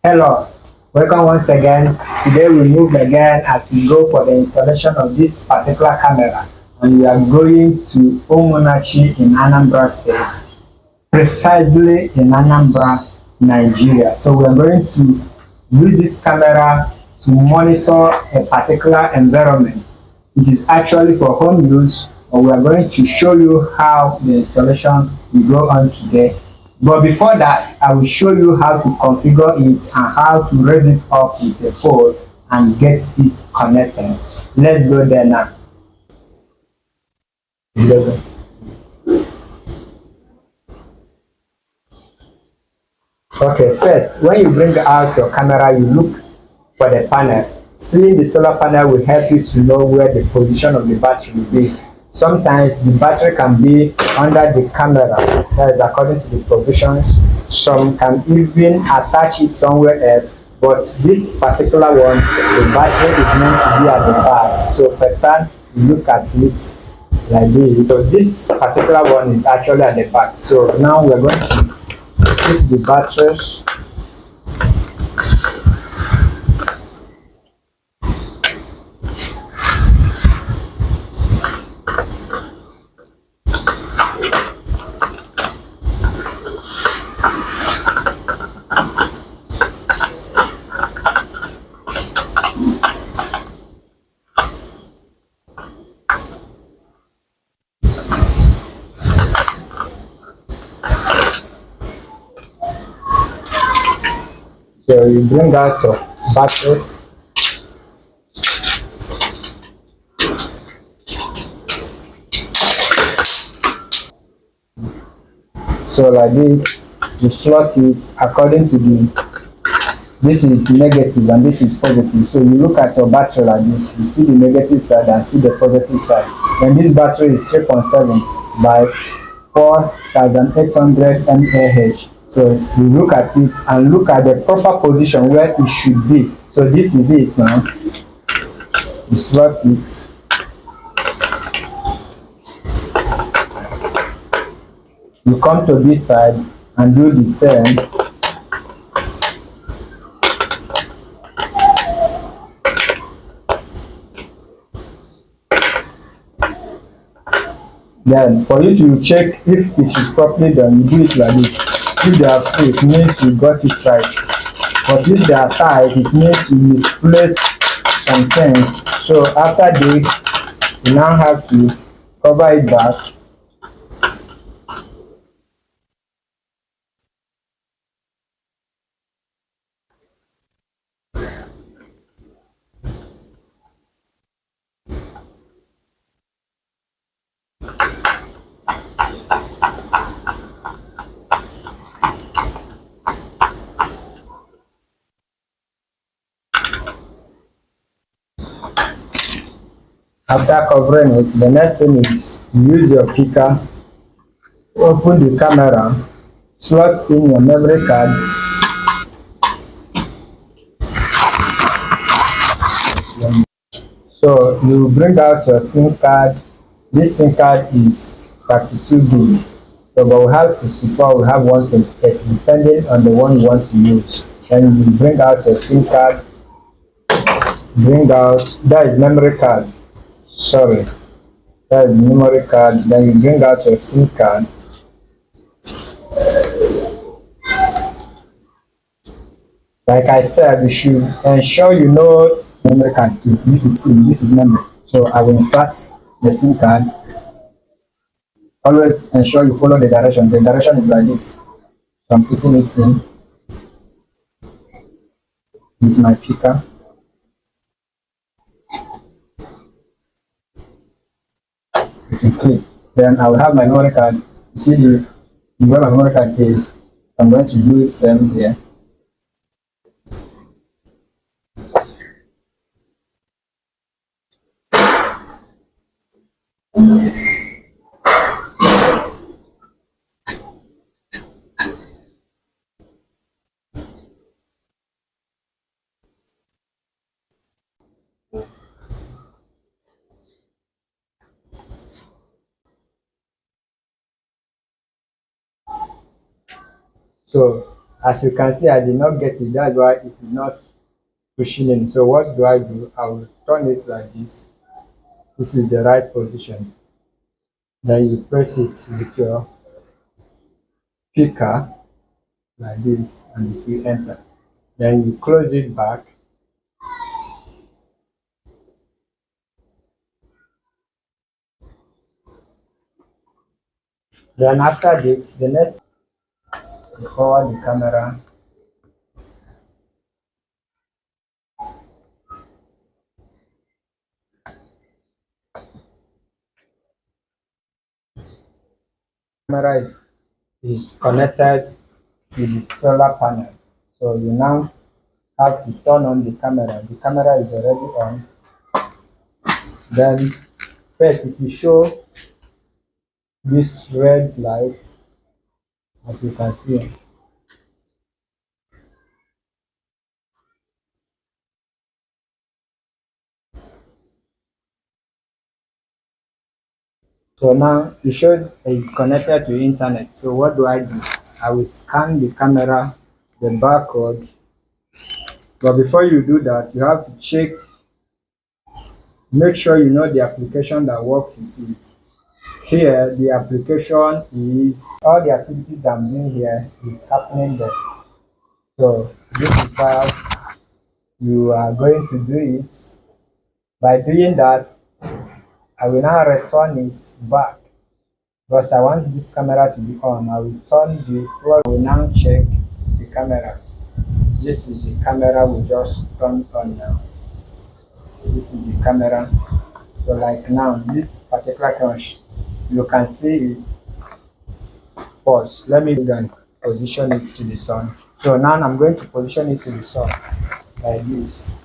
Hello, welcome once again. Today we move again as we go for the installation of this particular camera, and we are going to Omunachi in Anambra State, precisely in Anambra, Nigeria. So we are going to use this camera to monitor a particular environment. It is actually for home use, but we are going to show you how the installation will go on today. But before that, I will show you how to configure it and how to raise it up with a pole and get it connected. Let's go there now. Okay, first, when you bring out your camera, you look for the panel. Seeing the solar panel will help you to know where the position of the battery will be. Sometimes the battery can be under the camera, that is according to the provisions. Some can even attach it somewhere else, but this particular one, the battery is meant to be at the back. So per time, you look at it like this. So this particular one is actually at the back. So now we're going to put the batteries. So you bring out your batteries. So like this, you slot it according to this is negative and this is positive. So you look at your battery like this, you see the negative side and see the positive side. And this battery is 3.7 by 4800 mAh. So you look at it and look at the proper position where it should be. So this is it now. You slot it. You come to this side and do the same. Then for you to check if it is properly done, you do it like this. If they are free, it means you got it right. But if they are tight, it means you misplaced some things. So after this, you now have to cover it back. After covering it, the next thing is use your picker, open the camera, slot in your memory card. So you bring out your SIM card. This SIM card is 32 gig. So but we have 64, we have 128, depending on the one you want to use. Then you bring out your SIM card, bring out, that is memory card. Sorry, that is memory card. Then you bring out your SIM card. Like I said, you should ensure you know memory card too. This is SIM, this is memory. So I will insert the SIM card. Always ensure you follow the direction. The direction is like this. So I'm putting it in with my picker. You can click. Then I will have my memory card. You see where my memory card is. I'm going to do it same here. So As you can see, I did not get it. That's why it is not pushing in. So what do? I will turn it like this. This is the right position. Then you press it with your picker like this and it will enter. Then you close it back. Then after this, the next, you forward the camera. Camera is connected to the solar panel. So you now have to turn on the camera. The camera is already on. Then first it will show this red light, as you can see. So now it showed it's connected to internet. So what do? I will scan the camera, the barcode. But before you do that, you have to check, make sure you know the application that works with it. Here, the application is all the activities that I'm doing here is happening there. So this is how you are going to do it. By doing that, I will now return it back because I want this camera to be on. I will turn the plug. I will now check the camera. This is the camera we just turned on now. This is the camera. So like now, this particular camera, you can see it's pause. Let me then position it to the sun. So now I'm going to position it to the sun like this.